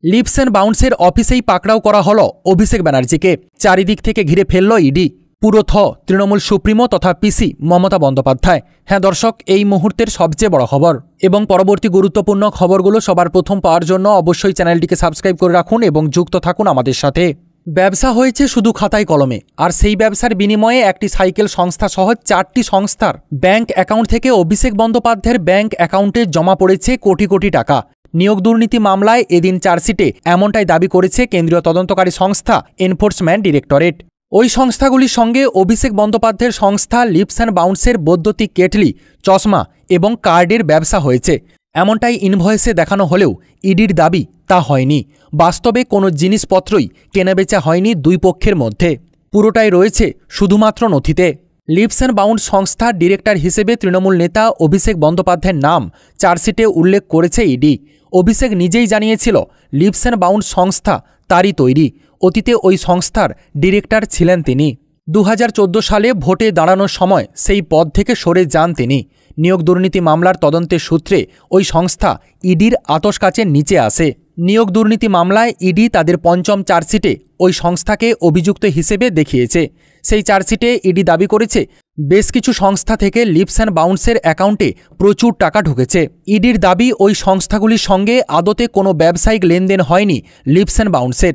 Lips and বাউন্সের অফিসেই পাকড়াও করা হল অভিষেক ব্যানার্জিকে। চারিদিক থেকে ঘিরে ফেলল ইডি। পুরো তৃণমূল সুপ্রিমো তথা পিসি মমতা বন্দ্যোপাধ্যায়। হ্যাঁ দর্শক, এই মুহূর্তের সবচেয়ে বড় খবর এবং পরবর্তী গুরুত্বপূর্ণ খবরগুলো সবার প্রথম পাওয়ার জন্য অবশ্যই চ্যানেলটিকে সাবস্ক্রাইব করে রাখুন এবং যুক্ত থাকুন আমাদের সাথে। ব্যবসা হয়েছে শুধু খাতায় কলমে, আর সেই ব্যবসার বিনিময়ে একটি সাইকেল সংস্থা সহ 4টি সংস্থার ব্যাংক অ্যাকাউন্ট থেকে অভিষেক বন্দ্যোপাধ্যায়ের ব্যাংক অ্যাকাউন্টে জমা পড়েছে কোটি কোটি টাকা। নিয়োগ দুর্নীতি মামলায় এদিন চার্জশিটে এমনটাই দাবি করেছে কেন্দ্রীয় তদন্তকারী সংস্থা এনফোর্সমেন্ট ডিরেক্টরেট। ওই সংস্থাগুলির সঙ্গে অভিষেক বন্দ্যোপাধ্যায়ের সংস্থা লিপস অ্যান্ড বাউন্সের বৈদ্যুতিক কেটলি, চশমা এবং কার্ডের ব্যবসা হয়েছে এমনটাই ইনভয়েসে দেখানো হলেও ইডির দাবি তা হয়নি। বাস্তবে কোনো জিনিসপত্রই কেনাবেচা হয়নি দুই পক্ষের মধ্যে, পুরোটাই রয়েছে শুধুমাত্র নথিতে। লিপস অ্যান্ড বাউন্স সংস্থার ডিরেক্টর হিসেবে তৃণমূল নেতা অভিষেক বন্দ্যোপাধ্যায়ের নাম চার্জশিটে উল্লেখ করেছে ইডি। অভিষেক নিজেই জানিয়েছিল লিপস অ্যান্ড বাউন্স সংস্থা তারই তৈরি। অতীতে ওই সংস্থার ডিরেক্টর ছিলেন তিনি। 2014 সালে ভোটে দাঁড়ানোর সময় সেই পদ থেকে সরে যান তিনি। নিয়োগ দুর্নীতি মামলার তদন্তের সূত্রে ওই সংস্থা ইডির আতশকাচের নিচে আসে। নিয়োগ দুর্নীতি মামলায় ইডি তাদের পঞ্চম চার্জশিটে ওই সংস্থাকে অভিযুক্ত হিসেবে দেখিয়েছে। সেই চার্জশিটে ইডি দাবি করেছে বেশ কিছু সংস্থা থেকে লিপস অ্যান্ড বাউন্সের অ্যাকাউন্টে প্রচুর টাকা ঢুকেছে। ইডির দাবি ওই সংস্থাগুলির সঙ্গে আদতে কোনো ব্যবসায়িক লেনদেন হয়নি লিপস অ্যান্ড বাউন্সের।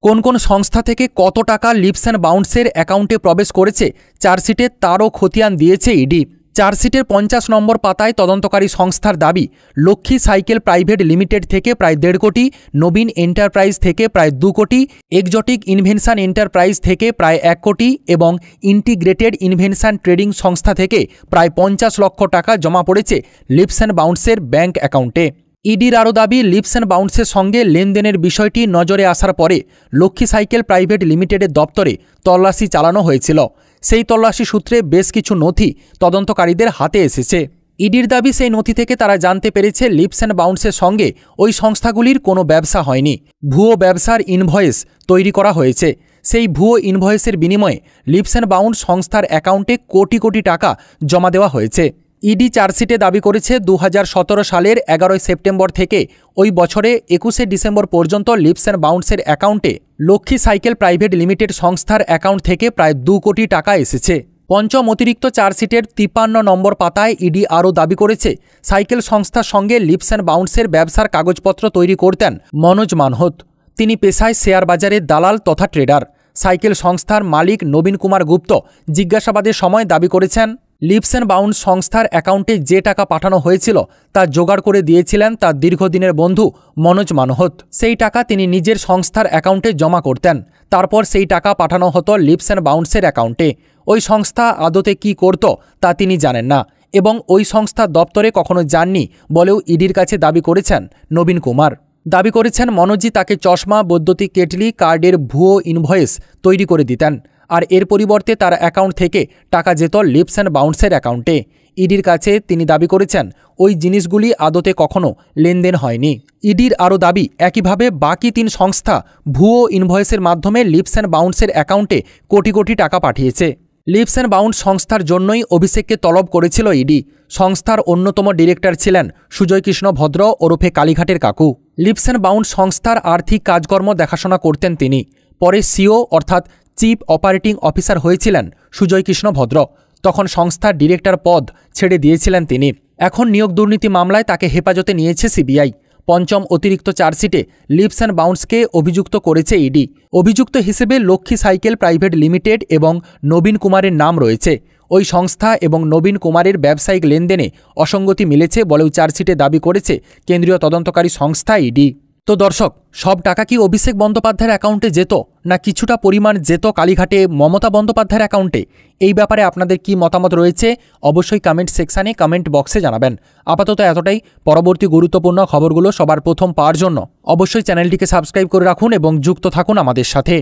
কোন কোন সংস্থা থেকে কত টাকা লিপস অ্যান্ড বাউন্সের অ্যাকাউন্টে প্রবেশ করেছে চার্জশিটে তারও খতিয়ান দিয়েছে ইডি। চার্জশিটের 50 নম্বর পাতায় তদন্তকারী সংস্থার দাবি লক্ষ্মী সাইকেল প্রাইভেট লিমিটেড থেকে প্রায় 1.5 কোটি, নবীন এন্টারপ্রাইজ থেকে প্রায় 2 কোটি, এক্সোটিক ইনভেনশন এন্টারপ্রাইজ থেকে প্রায় 1 কোটি এবং ইন্টিগ্রেটেড ইনভেনশন ট্রেডিং সংস্থা থেকে প্রায় 50 লক্ষ টাকা জমা পড়েছে লিপস অ্যান্ড বাউন্সের ব্যাংক অ্যাকাউন্টে। ইডির আরও দাবি লিপস অ্যান্ড বাউন্সের সঙ্গে লেনদেনের বিষয়টি নজরে আসার পরে লক্ষ্মী সাইকেল প্রাইভেট লিমিটেডের দপ্তরে তল্লাশি চালানো হয়েছিল। সেই তল্লাশি সূত্রে বেশ কিছু নথি তদন্তকারীদের হাতে এসেছে। ইডির দাবি সেই নথি থেকে তারা জানতে পেরেছে লিপস অ্যান্ড বাউন্সের সঙ্গে ওই সংস্থাগুলির কোনো ব্যবসা হয়নি। ভুয়ো ব্যবসার ইনভয়েস তৈরি করা হয়েছে। সেই ভুয়ো ইনভয়েসের বিনিময়ে লিপস অ্যান্ড বাউন্স সংস্থার অ্যাকাউন্টে কোটি কোটি টাকা জমা দেওয়া হয়েছে। ইডি চার্জশিটে দাবি করেছে 2017 সালের 11 সেপ্টেম্বর থেকে ওই বছরে 21 ডিসেম্বর পর্যন্ত লিপস অ্যান্ড বাউন্সের অ্যাকাউন্টে লক্ষ্মী সাইকেল প্রাইভেট লিমিটেড সংস্থার অ্যাকাউন্ট থেকে প্রায় 2 কোটি টাকা এসেছে। পঞ্চম অতিরিক্ত চার্জশিটের 53 নম্বর পাতায় ইডি আরও দাবি করেছে সাইকেল সংস্থার সঙ্গে লিপস অ্যান্ড বাউন্সের ব্যবসার কাগজপত্র তৈরি করতেন মনোজ মানহত। তিনি পেশায় শেয়ার বাজারের দালাল তথা ট্রেডার। সাইকেল সংস্থার মালিক নবীন কুমার গুপ্ত জিজ্ঞাসাবাদের সময় দাবি করেছেন লিপস অ্যান্ড বাউন্স সংস্থার অ্যাকাউন্টে যে টাকা পাঠানো হয়েছিল তা জোগাড় করে দিয়েছিলেন তার দীর্ঘদিনের বন্ধু মনোজ মানহত। সেই টাকা তিনি নিজের সংস্থার অ্যাকাউন্টে জমা করতেন। তারপর সেই টাকা পাঠানো হতো লিপস অ্যান্ড বাউন্সের অ্যাকাউন্টে। ওই সংস্থা আদতে কি করত তা তিনি জানেন না এবং ওই সংস্থার দপ্তরে কখনো যাননি বলেও ইডির কাছে দাবি করেছেন নবীন কুমার। দাবি করেছেন মনোজই তাকে চশমা, বৈদ্যুতিক কেটলি, কার্ডের ভুয়ো ইনভয়েস তৈরি করে দিতেন, আর এর পরিবর্তে তার অ্যাকাউন্ট থেকে টাকা যেত লিপস অ্যান্ড বাউন্সের অ্যাকাউন্টে। ইডির কাছে তিনি দাবি করেছেন ওই জিনিসগুলি আদতে কখনো লেনদেন হয়নি। ইডির আরও দাবি একইভাবে বাকি 3 সংস্থা ভুয়ো ইনভয়েসের মাধ্যমে লিপস অ্যান্ড বাউন্সের অ্যাকাউন্টে কোটি কোটি টাকা পাঠিয়েছে। লিপস অ্যান্ড বাউন্স সংস্থার জন্যই অভিষেককে তলব করেছিল ইডি। সংস্থার অন্যতম ডিরেক্টর ছিলেন সুজয় কৃষ্ণ ভদ্র ওরফে কালীঘাটের কাকু। লিপস অ্যান্ড বাউন্স সংস্থার আর্থিক কাজকর্ম দেখাশোনা করতেন তিনি। পরে সিও অর্থাৎ চিফ অপারেটিং অফিসার হয়েছিলেন সুজয় কৃষ্ণ ভদ্র। তখন সংস্থার ডিরেক্টর পদ ছেড়ে দিয়েছিলেন তিনি। এখন নিয়োগ দুর্নীতি মামলায় তাকে হেফাজতে নিয়েছে সিবিআই। পঞ্চম অতিরিক্ত চার্জশিটে লিপস অ্যান্ড বাউন্সকে অভিযুক্ত করেছে ইডি। অভিযুক্ত হিসেবে লক্ষ্মী সাইকেল প্রাইভেট লিমিটেড এবং নবীন কুমারের নাম রয়েছে। ওই সংস্থা এবং নবীন কুমারের ব্যবসায়িক লেনদেনে অসঙ্গতি মিলেছে বলেও চার্জশিটে দাবি করেছে কেন্দ্রীয় তদন্তকারী সংস্থা ইডি। তো দর্শক, সব টাকা কি অভিষেক বন্দ্যোপাধ্যায়ের অ্যাকাউন্টে যেত, না কিছুটা পরিমাণ যেত কালীঘাটে মমতা বন্দ্যোপাধ্যায়ের অ্যাকাউন্টে? এই ব্যাপারে আপনাদের কি মতামত রয়েছে অবশ্যই কমেন্ট সেকশানে কমেন্ট বক্সে জানাবেন। আপাতত এতটাই। পরবর্তী গুরুত্বপূর্ণ খবরগুলো সবার প্রথম পাওয়ার জন্য অবশ্যই চ্যানেলটিকে সাবস্ক্রাইব করে রাখুন এবং যুক্ত থাকুন আমাদের সাথে।